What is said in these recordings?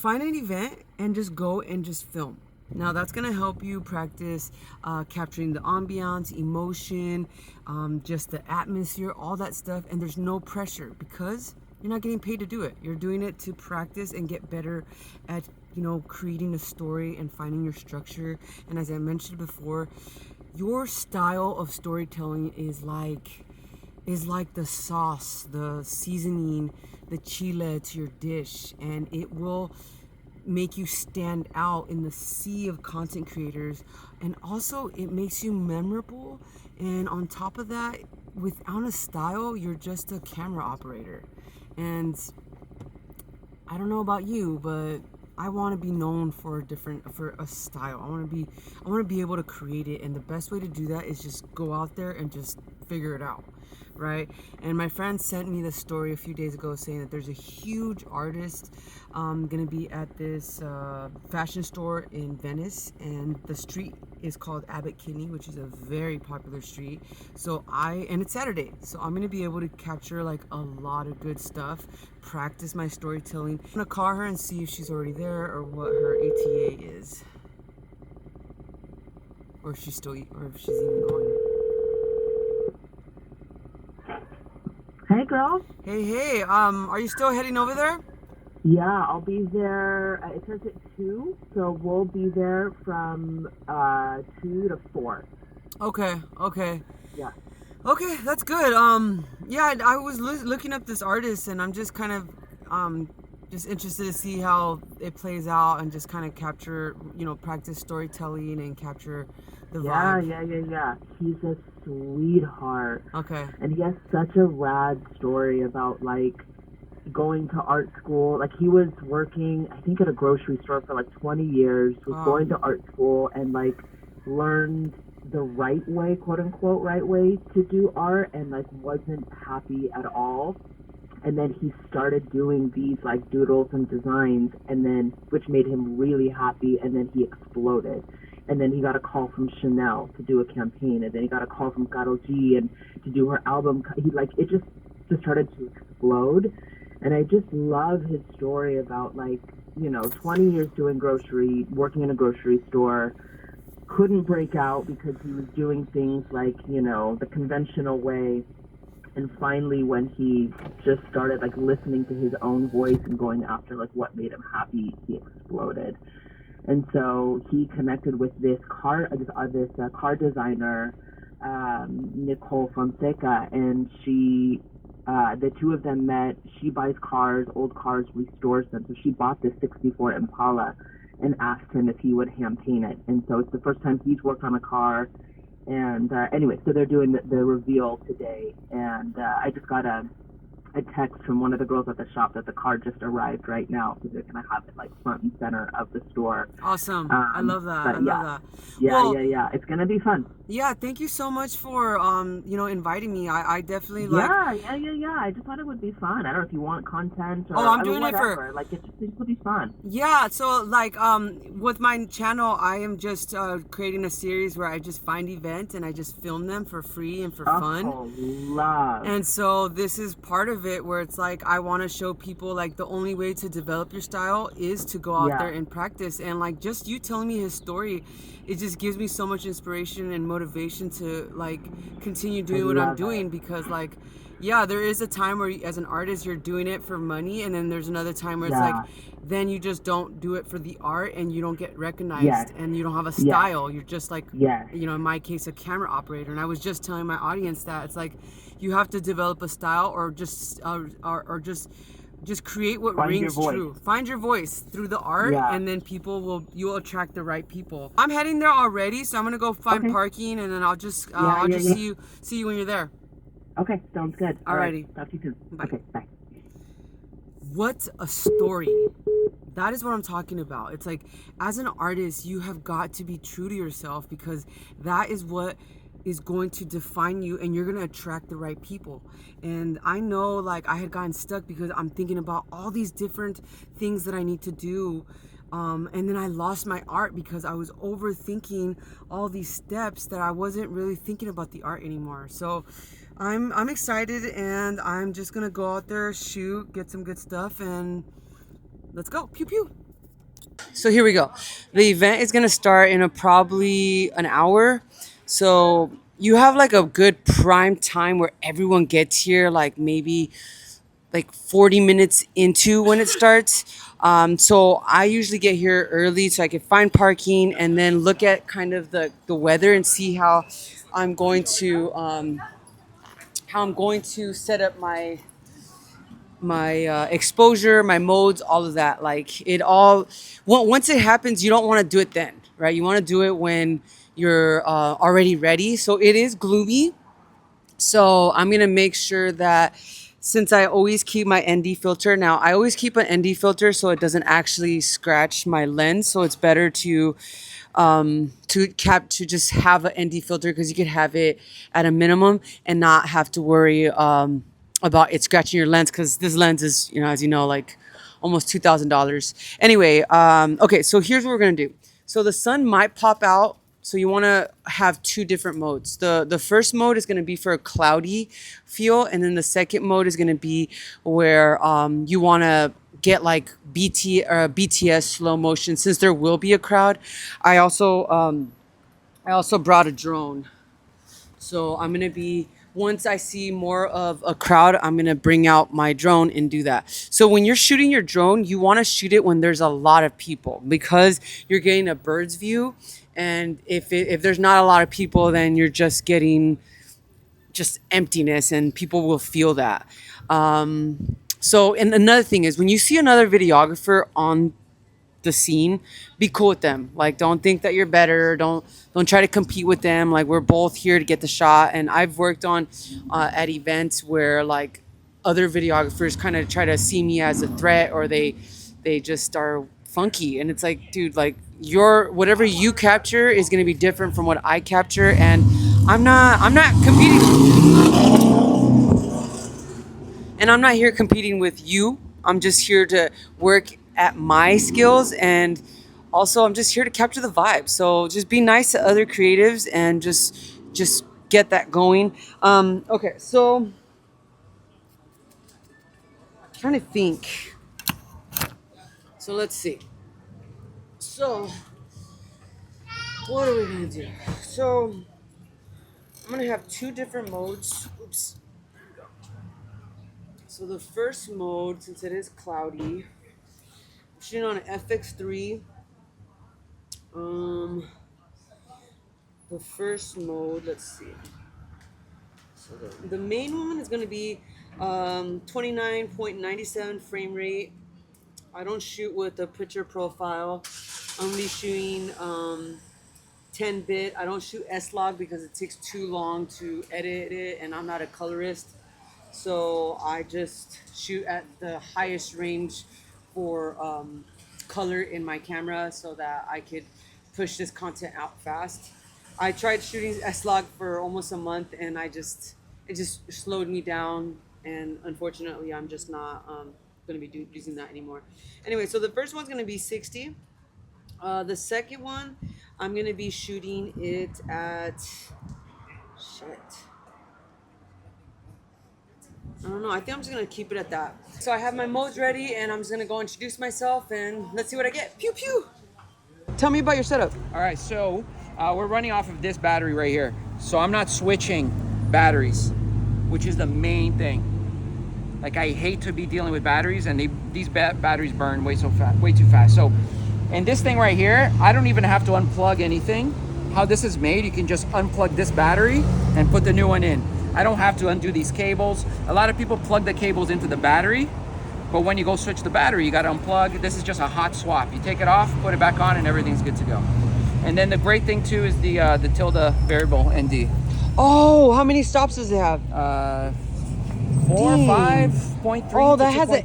find an event and just go and just film. Now that's gonna help you practice capturing the ambiance, emotion, just the atmosphere, all that stuff. And there's no pressure because you're not getting paid to do it. You're doing it to practice and get better at, creating a story and finding your structure. And as I mentioned before, your style of storytelling is like the sauce, the seasoning, the chile to your dish, and it will make you stand out in the sea of content creators. And also it makes you memorable, and on top of that, without a style, you're just a camera operator. And I don't know about you, but I want to be known for a style. I want to be able to create it, and the best way to do that is just go out there and just figure it out, right? And my friend sent me this story a few days ago saying that there's a huge artist gonna be at this fashion store in Venice, and the street is called Abbot Kinney, which is a very popular street. And it's Saturday, so I'm gonna be able to capture like a lot of good stuff, practice my storytelling. I'm gonna call her and see if she's already there or what her ETA is, or if she's even going. Hey, girl. Hey, are you still heading over there? Yeah, I'll be there. It says at 2, so we'll be there from 2 to 4. Okay. Yeah. Okay, that's good. Yeah, I was looking up this artist, and I'm just kind of just interested to see how it plays out, and just kind of capture, practice storytelling and capture the vibe. Yeah. He's a sweetheart. Okay. And he has such a rad story about, like, going to art school. Like, he was working, I think, at a grocery store for, like, 20 years, was going to art school, and, like, learned the right way, quote-unquote right way to do art, and, like, wasn't happy at all. And then he started doing these, like, doodles and designs, and then, which made him really happy, and then he exploded. And then he got a call from Chanel to do a campaign, and then he got a call from Karol G and to do her album. It just started to explode. And I just love his story about, like, 20 years working in a grocery store, couldn't break out because he was doing things like, the conventional way. And finally, when he just started, like, listening to his own voice and going after, like, what made him happy, he exploded. And so he connected with this car designer, Nicole Fonseca, and the two of them met. She buys cars, old cars, restores them. So she bought this 64 Impala and asked him if he would hand paint it. And so it's the first time he's worked on a car. And anyway, so they're doing the reveal today. And I just got a text from one of the girls at the shop that the car just arrived right now, so they're gonna have it like front and center of the store. Awesome. I love that. Yeah. It's gonna be fun. Yeah, thank you so much for inviting me. I definitely like. Yeah. I just thought it would be fun. I don't know if you want content or I'm doing whatever. it for like it will be fun. Yeah, so like with my channel, I am just creating a series where I just find events and I just film them for free and for fun. Love. And so this is part of it where it's like I want to show people like the only way to develop your style is to go out there and practice. And like just you telling me his story, it just gives me so much inspiration and motivation to like continue doing what I'm doing, because like there is a time where as an artist you're doing it for money, and then there's another time where it's like then you just don't do it for the art and you don't get recognized and you don't have a style. You're just like in my case, a camera operator. And I was just telling my audience that it's like you have to develop a style, or just create what rings true. Find your voice through the art, and then you'll attract the right people. I'm heading there already, so I'm gonna go find parking, and then I'll just see you when you're there. Okay, sounds good. Alrighty. Talk to you soon. Bye. Okay, bye. What a story. That is what I'm talking about. It's like, as an artist, you have got to be true to yourself, because that is what is going to define you, and you're going to attract the right people. And I know, like, I had gotten stuck because I'm thinking about all these different things that I need to do. And then I lost my art because I was overthinking all these steps that I wasn't really thinking about the art anymore. So I'm excited, and I'm just gonna go out there, shoot, get some good stuff, and let's go. Pew pew. So here we go. The event is gonna start in probably an hour. So you have like a good prime time where everyone gets here, like maybe like 40 minutes into when it starts. So I usually get here early so I can find parking and then look at kind of the weather and see I'm going to how I'm going to set up my exposure, my modes, all of that. Like it all, once it happens, you don't want to do it then, right? You want to do it when you're already ready. So it is gloomy. So I'm gonna make sure that since I always keep my ND filter, now I always keep an ND filter so it doesn't actually scratch my lens. So it's better to just have an ND filter because you could have it at a minimum and not have to worry about it scratching your lens because this lens is, as you know, like almost $2,000. Anyway, okay, so here's what we're gonna do. So the sun might pop out. So you want to have two different modes. The first mode is going to be for a cloudy feel, and then the second mode is going to be where you want to get like BTS slow motion. Since there will be a crowd, I also brought a drone. So I'm gonna be once I see more of a crowd, I'm gonna bring out my drone and do that. So when you're shooting your drone, you want to shoot it when there's a lot of people because you're getting a bird's view. And if there's not a lot of people, then you're just getting just emptiness, and people will feel that. So and another thing is when you see another videographer on the scene, be cool with them. Like don't think that you're better. Don't try to compete with them. Like we're both here to get the shot. And I've worked on at events where like other videographers kind of try to see me as a threat, or they just are funky. And it's like, dude, like your whatever you capture is going to be different from what I capture, and I'm not competing, and I'm not here competing with you. I'm just here to work at my skills, and also I'm just here to capture the vibe. So just be nice to other creatives and just get that going. Okay, so I'm trying to think. So let's see. So what are we gonna do? So I'm gonna have two different modes. Oops. So the first mode, since it is cloudy, I'm shooting on an FX3. The first mode, let's see. So the main one is going to be 29.97 frame rate. I don't shoot with a picture profile. I'm only shooting 10-bit. I don't shoot S-Log because it takes too long to edit it, and I'm not a colorist. So I just shoot at the highest range for color in my camera so that I could push this content out fast. I tried shooting S-Log for almost a month, and it just slowed me down, and unfortunately I'm just not going to be using that anymore. Anyway, so the first one's going to be 60. The second one, I'm going to be shooting it at shit. I don't know. I think I'm just going to keep it at that. So I have my modes ready, and I'm just going to go introduce myself, and let's see what I get. Pew, pew. Tell me about your setup. All right, so we're running off of this battery right here. So I'm not switching batteries, which is the main thing. Like I hate to be dealing with batteries, and these batteries burn way too fast. So, and this thing right here, I don't even have to unplug anything. How this is made, you can just unplug this battery and put the new one in. I don't have to undo these cables. A lot of people plug the cables into the battery, but when you go switch the battery, you got to unplug. This is just a hot swap. You take it off, put it back on, and everything's good to go. And then the great thing too is the tilde variable ND. Oh, how many stops does it have? 4, 5.3. Oh, that has an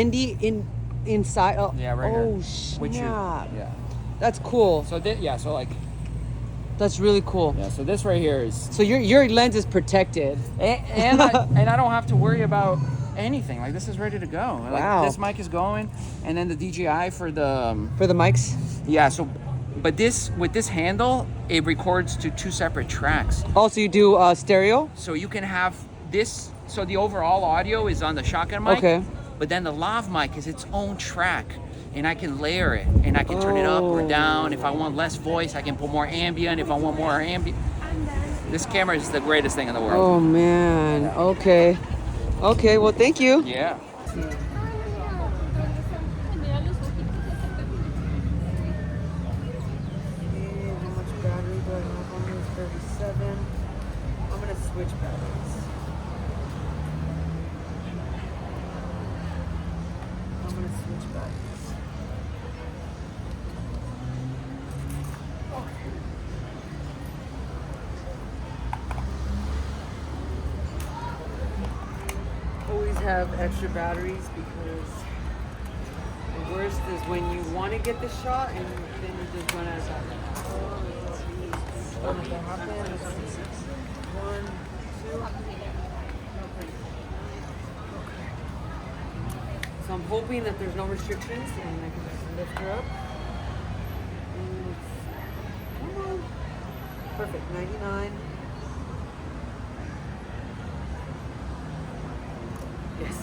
ND inside. Oh, yeah, right oh, here. snap. Yeah. That's cool. So so like. That's really cool. Yeah. So this right here is. So your lens is protected. And I don't have to worry about anything. Like this is ready to go. Wow. Like this mic is going, and then the DJI for the mics. Yeah. So, but with this handle, it records to 2 separate tracks. Also, you do stereo. So you can have this. So the overall audio is on the shotgun mic. Okay. But then the lav mic is its own track. and I can layer it, and I can turn it up or down. If I want less voice, I can put more ambient. If I want more ambient, this camera is the greatest thing in the world. Oh man. Okay. Okay. Well, thank you. Yeah. How much battery do I have on this? 37. I'm gonna switch batteries. Always have extra batteries because the worst is when you want to get the shot and then you just run out of battery. One, two. So I'm hoping that there's no restrictions and I can just lift her up. Come on. Perfect. 99. Yes.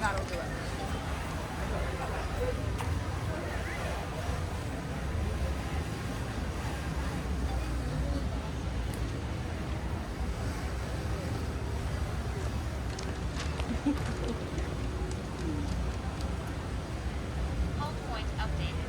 That'll do it. Hold point updated.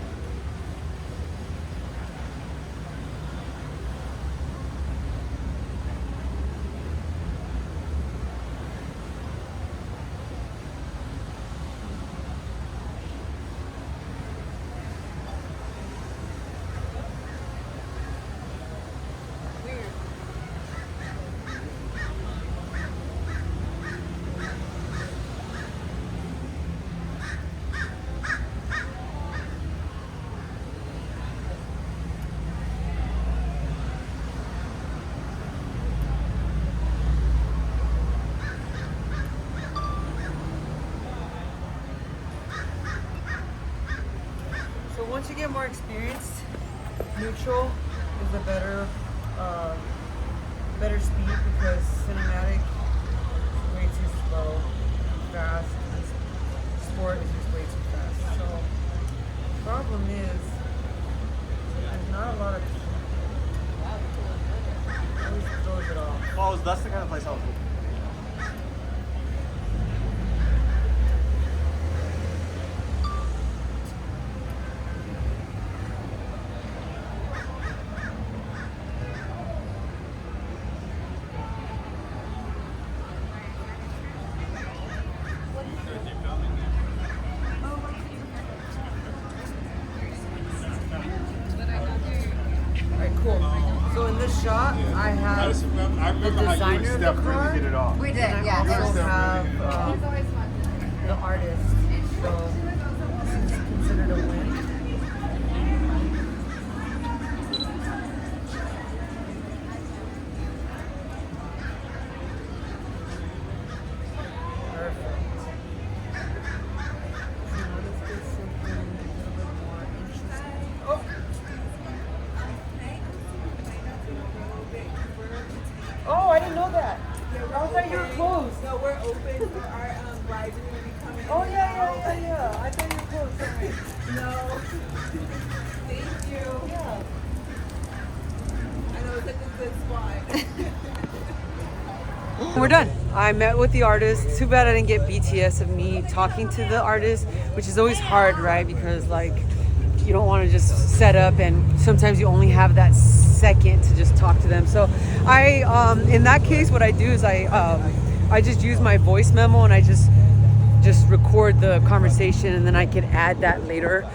So once you get more experienced, neutral is a better speed because cinematic is way too slow, fast. Sport is just way too fast. So the problem is there's not a lot of always throws it off. Well, that's the kind of place I was looking. Alright, cool. So in this shot, I have I remember the how you designer and of Steph the really car. hit it off. We did, And I yeah. also have the artist. So this is considered a win. Oh, I didn't know that. I thought you were closed. No, we're open for our rides are gonna be coming. Oh yeah. I thought you were closed. Sorry. No. Thank you. Yeah. I know it's like a good spot. We're done. I met with the artist. Too bad I didn't get BTS of me talking to the artist, which is always hard, right? Because like you don't want to just set up, and sometimes you only have that second to just talk to them. So I, in that case, what I do is I just use my voice memo and I just record the conversation, and then I can add that later.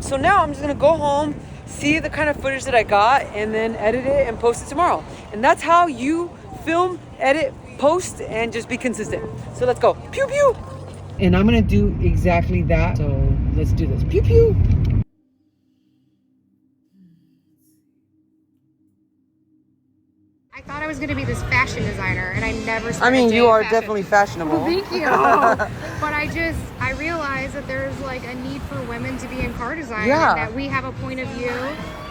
So now I'm just gonna go home, see the kind of footage that I got, and then edit it and post it tomorrow. And that's how you film, edit, post, and just be consistent. So let's go. Pew pew. And I'm gonna do exactly that. So let's do this. Pew pew. I thought I was going to be this fashion designer, and I never started I mean, you dating are fashion. definitely fashionable. Well, thank you. But I realized that there's like a need for women to be in car design, Yeah. and that we have a point of view.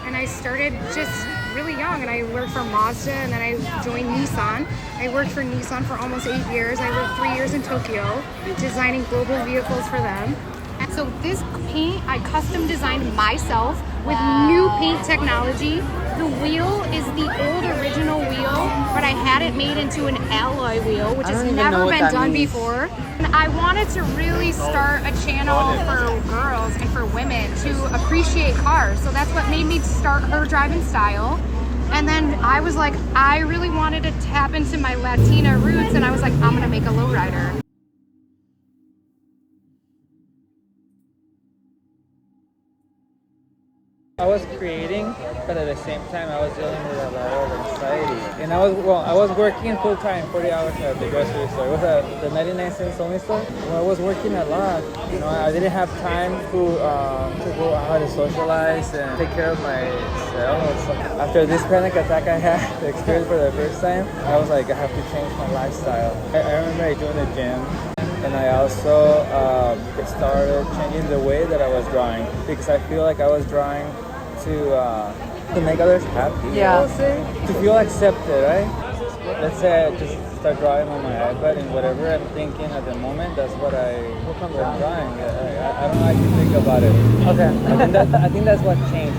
And I started just really young, and I worked for Mazda, and then I joined Nissan. I worked for Nissan for almost 8 years. I worked 3 years in Tokyo, designing global vehicles for them. And so this paint, I custom designed myself with new paint technology. The wheel is the old original wheel, but I had it made into an alloy wheel, which has never been done before. And I wanted to really start a channel for girls and for women to appreciate cars. So that's what made me start Her Driving Style. And then I was like, I really wanted to tap into my Latina roots, and I was like, I'm gonna make a lowrider. I was creating, but at the same time I was dealing with a lot of anxiety. And I was working full time, 40 hours at the grocery store. It was the 99 cents only store. Well, I was working a lot. You know, I didn't have time to go out and socialize and take care of myself. After this panic attack I had experienced for the first time, I was like, I have to change my lifestyle. I remember I joined the gym. And I also started changing the way that I was drawing, because I feel like I was drawing to make others happy. Yeah. I would say. To feel accepted, right? Let's say I just start drawing on my iPad, and whatever I'm thinking at the moment, that's what I'm drawing. I don't like to think about it. Okay. I think that's what changed.